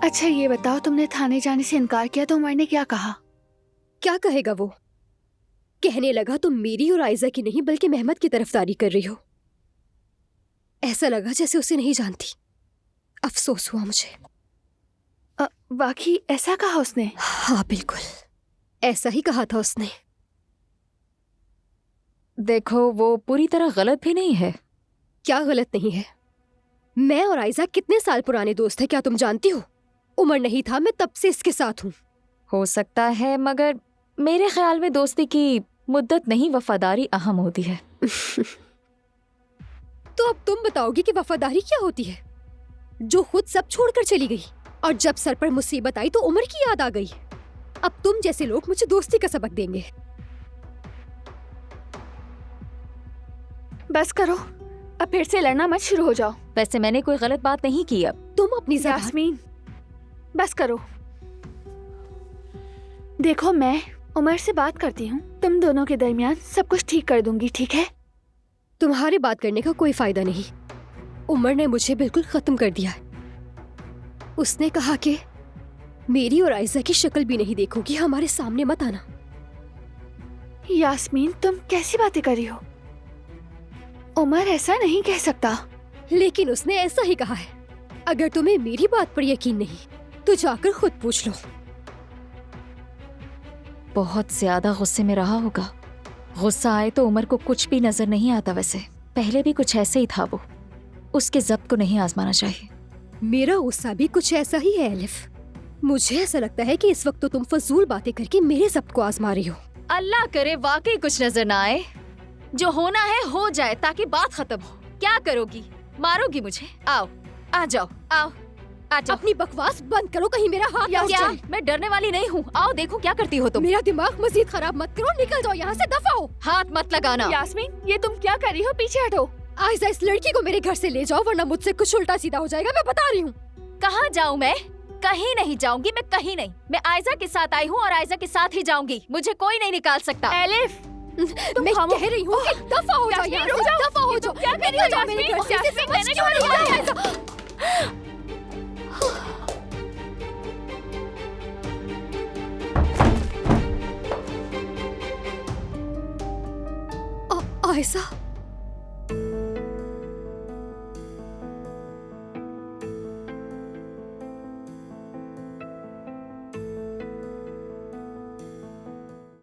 अच्छा ये बताओ, तुमने थाने जाने से इनकार किया तो उमर ने क्या कहा? क्या कहेगा वो? कहने लगा तुम मेरी और आयजा की नहीं बल्कि मेहमद की तरफदारी कर रही हो। ऐसा लगा जैसे उसे नहीं जानती। अफसोस हुआ मुझे। वाकई ऐसा कहा उसने? हाँ बिल्कुल, ऐसा ही कहा था उसने। देखो, वो पूरी तरह गलत भी नहीं है। क्या गलत नहीं है? मैं और आयजा कितने साल पुराने दोस्त हैं, क्या तुम जानती हो? उमर नहीं था, मैं तब से इसके साथ हूँ। हो सकता है, मगर मेरे ख्याल में दोस्ती की मुद्दत नहीं, वफादारी अहम होती है। तो अब तुम बताओगी कि वफादारी क्या होती है, जो खुद सब छोड़कर चली गई और जब सर पर मुसीबत आई तो उमर की याद आ गई। अब तुम जैसे लोग मुझे दोस्ती का सबक देंगे। बस करो, अब फिर से लड़ना मत शुरू हो जाओ। वैसे मैंने कोई गलत बात नहीं की। अब तुम अपनी ज़बान। यास्मीन बस करो। देखो, मैं उमर से बात करती हूँ, तुम दोनों के दरमियान सब कुछ ठीक कर दूंगी, ठीक है? तुम्हारी बात करने का कोई फायदा नहीं। उमर ने मुझे बिल्कुल खत्म कर दिया है। उसने कहा कि मेरी और आयजा की शक्ल भी नहीं देखोगी, हमारे सामने मत आना। यास्मीन तुम कैसी बातें कर रही हो? उमर ऐसा नहीं कह सकता। लेकिन उसने ऐसा ही कहा है। अगर तुम्हें मेरी बात पर यकीन नहीं तो जाकर खुद पूछ लो। बहुत ज्यादा गुस्से में रहा होगा। गुस्सा आए तो उमर को कुछ भी नजर नहीं आता। वैसे पहले भी कुछ ऐसे ही था। वो उसके जब्त को नहीं आजमाना चाहिए। मेरा गुस्सा भी कुछ ऐसा ही है एलिफ। मुझे ऐसा लगता है कि इस वक्त तो तुम फजूल बातें करके मेरे जब्त को आजमा रही हो। अल्लाह करे वाकई कुछ नजर ना आए। जो होना है हो जाए ताकि बात खत्म हो। क्या करोगी? मारोगी मुझे? आओ, आ जाओ, आओ, आ जाओ। अपनी बकवास बंद करो, कहीं मेरा हाथ ना क्या? जाए। मैं डरने वाली नहीं हूँ। आओ देखो क्या करती हो तुम। मेरा दिमाग मजीद खराब मत करो, निकल जाओ यहाँ से, दफा हो। हाथ मत लगाना। यास्मीन ये तुम क्या कर रही हो? पीछे हटो। आयजा, इस लड़की को मेरे घर से ले जाओ वरना मुझसे कुछ उल्टा सीधा हो जाएगा, मैं बता रही हूँ। कहाँ जाऊँ मैं? कहीं नहीं जाऊंगी मैं, कहीं नहीं। मैं आयजा के साथ आई हूँ और आयजा के साथ ही जाऊंगी। मुझे कोई नहीं निकाल सकता। एलिफ मैं कह रही हूँ कि दफा हो जाओ यहाँ से, दफा हो जाओ। क्या कर रही हो निकल जाओ मेरे घर से, यास्मीन? समझ मैंने क्यों क्यों नहीं नहीं आया? आयशा